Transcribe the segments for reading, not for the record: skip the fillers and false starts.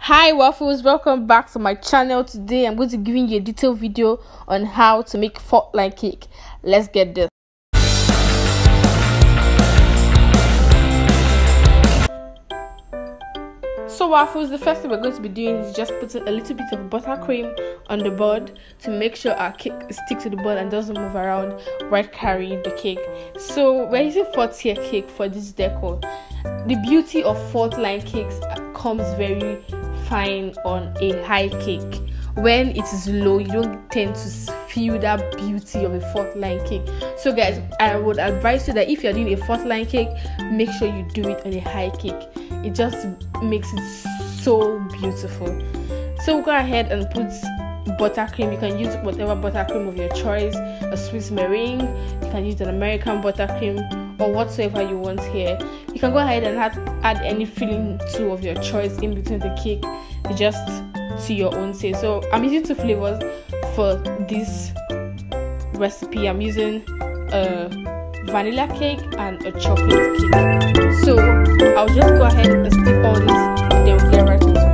Hi Waffles, welcome back to my channel. Today I'm going to give you a detailed video on how to make fault line cake. Let's get this. So Waffles, the first thing we're going to be doing is just putting a little bit of buttercream on the board to make sure our cake sticks to the board and doesn't move around while carrying the cake. So we're using 4-tier cake for this decor. The beauty of fault line cakes comes very fine on a high cake. When it is low, you don't tend to feel that beauty of a fault line cake. So guys, I would advise you that if you're doing a fault line cake, make sure you do it on a high cake. It just makes it so beautiful. So go ahead and put buttercream. You can use whatever buttercream of your choice, a Swiss meringue, you can use an American buttercream, or whatsoever you want here. You can go ahead and add any filling too of your choice in between the cake, just to your own taste. So I'm using 2 flavors for this recipe. I'm using a vanilla cake and a chocolate cake. So I'll just go ahead and stick all this, then we'll get right into it.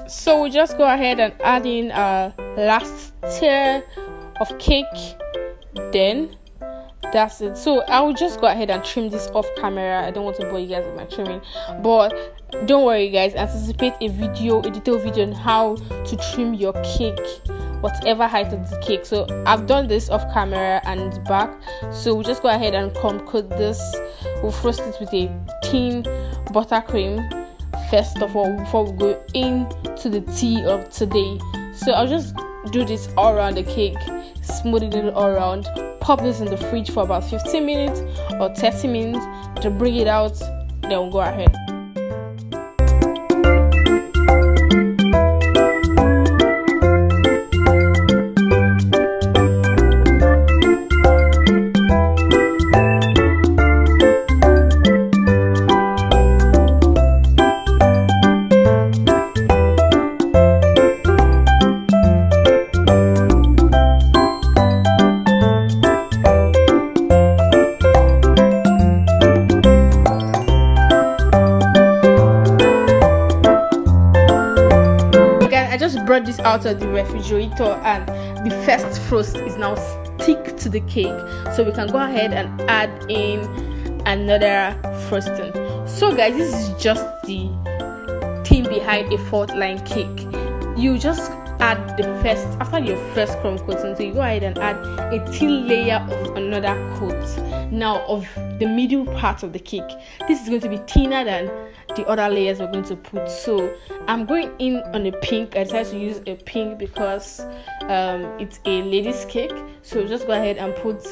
So we just go ahead and add in our last tier of cake, then that's it. So I will just go ahead and trim this off camera. I don't want to bore you guys with my trimming, but don't worry guys, anticipate a detailed video on how to trim your cake, whatever height of the cake. So I've done this off camera and back. So we'll just go ahead and coat this. We'll frost it with a thin buttercream first of all before we go into the tea of today. So I'll just do this all around the cake, smoothing it all around, pop this in the fridge for about 15 minutes or 30 minutes to bring it out, then we'll go ahead. I just brought this out of the refrigerator and the first frost is now stick to the cake, so we can go ahead and add in another frosting. So guys, this is just the thing behind a fault line cake. You just add the first, after your first crumb coating, so you go ahead and add a thin layer of another coat now of the middle part of the cake. This is going to be thinner than the other layers we're going to put. So I'm going in on a pink. I decided to use a pink because it's a lady's cake, so just go ahead and put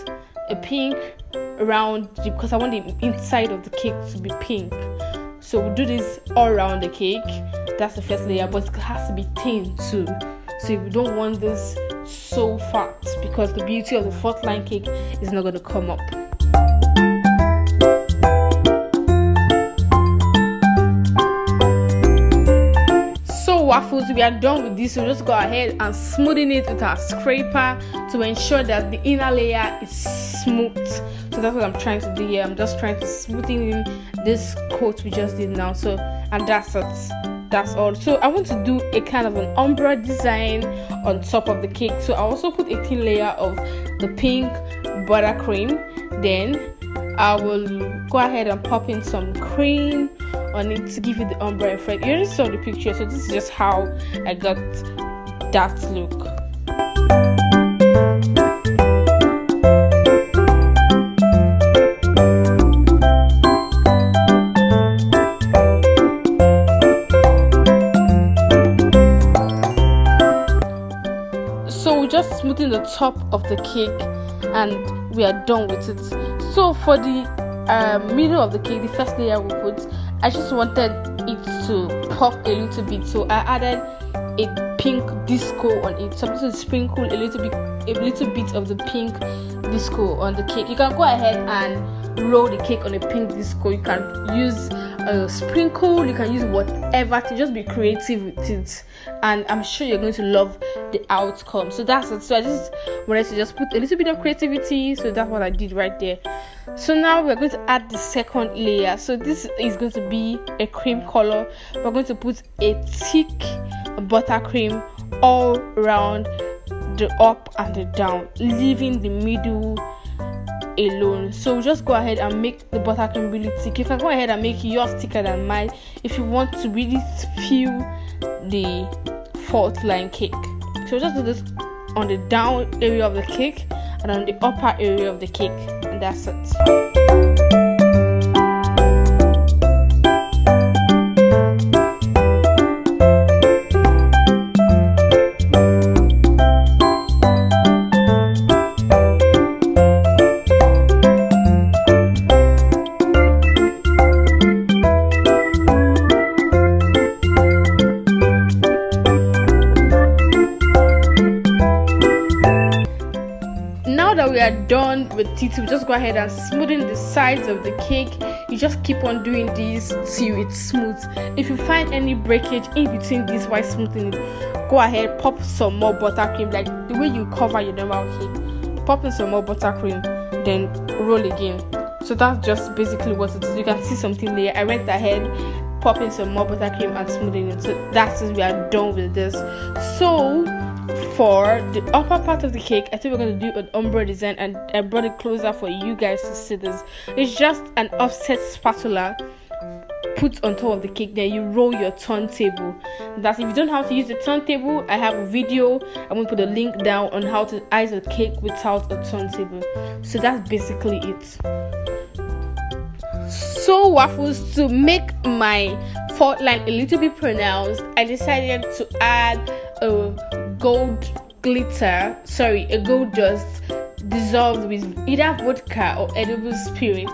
a pink around because I want the inside of the cake to be pink. So we'll do this all around the cake. That's the first layer, but it has to be thin too, so we don't want this so fat because the beauty of the fault line cake is not going to come up. So Waffles, we are done with this. So just go ahead and smoothing it with our scraper to ensure that the inner layer is smooth. So that's what I'm trying to do here. I'm just trying to smoothen in this coat we just did now. So, and that's it. That's all. So I want to do a kind of an ombre design on top of the cake. So I also put a thin layer of the pink buttercream. Then I will go ahead and pop in some cream on it to give it the ombre effect. You already saw the picture, so this is just how I got that look. So we just smoothing the top of the cake and we are done with it. So for the middle of the cake, the first layer we put, I just wanted it to pop a little bit, so I added a pink disco on it. So I'm going to sprinkle a little bit of the pink disco on the cake. You can go ahead and roll the cake on a pink disco. You can use sprinkle, you can use whatever to just be creative with it, and I'm sure you're going to love the outcome. So that's it. So I just wanted to just put a little bit of creativity, so that's what I did right there. So now we're going to add the second layer. So this is going to be a cream color. We're going to put a thick buttercream all around the up and the down, leaving the middle alone. So just go ahead and make the buttercream really thick. You can go ahead and make yours thicker than mine if you want to really feel the fault line cake. So just do this on the down area of the cake and on the upper area of the cake, and that's it. We are done with it. We just go ahead and smoothen the sides of the cake. You just keep on doing this till it's smooth. If you find any breakage in between this while smoothing it, go ahead, pop some more buttercream, like the way you cover your normal cake. Pop in some more buttercream, then roll again. So that's just basically what it is. You can see something there. I went ahead, popping some more buttercream and smoothing it. So that's it. We are done with this. So for the upper part of the cake, I think we're going to do an ombre design, and I brought it closer for you guys to see this. It's just an offset spatula put on top of the cake, then you roll your turntable. That's if you don't know how to use the turntable, I have a video. I'm going to put a link down on how to ice a cake without a turntable. So that's basically it. So Waffles, to make my fault line a little bit pronounced, I decided to add a gold dust dissolved with either vodka or edible spirit.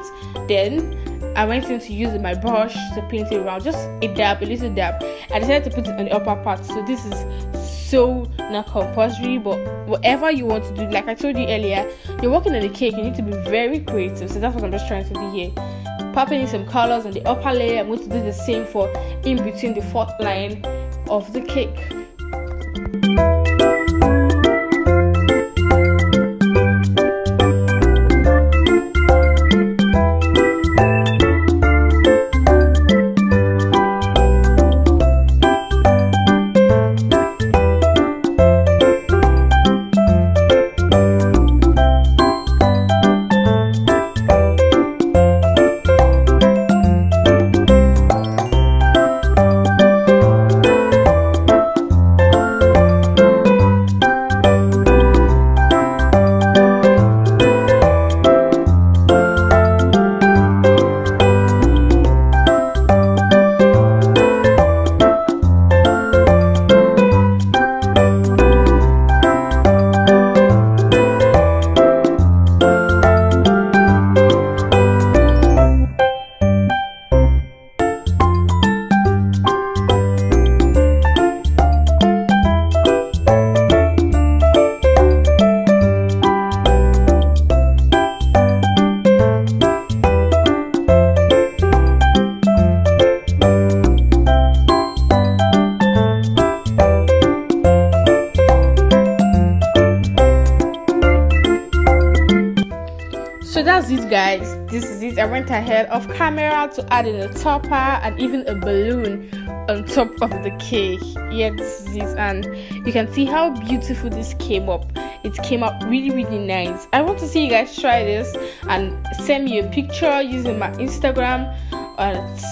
Then I went in to use my brush to paint it around, just a little dab. I decided to put it on the upper part. So this is so not compulsory, but whatever you want to do, like I told you earlier, you're working on the cake, you need to be very creative. So that's what I'm just trying to do here. Popping in some colors on the upper layer. I'm going to do the same for in between the fourth line of the cake. So that's it, guys. This is it. I went ahead off camera to add in a topper and even a balloon on top of the cake. Yeah, this is it, and you can see how beautiful this came up. It came out really nice. I want to see you guys try this and send me a picture using my Instagram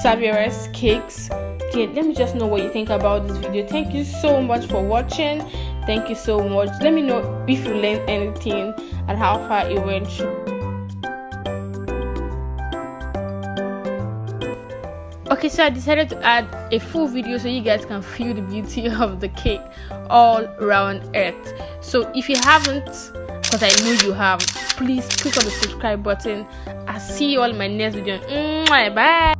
Saviour's Cakes. Okay, let me just know what you think about this video. Thank you so much for watching. Thank you so much. Let me know if you learned anything and how far it went. Okay, so I decided to add a full video so you guys can feel the beauty of the cake all around it. So if you haven't, because I know you have, please click on the subscribe button. I'll see you all in my next video. Bye.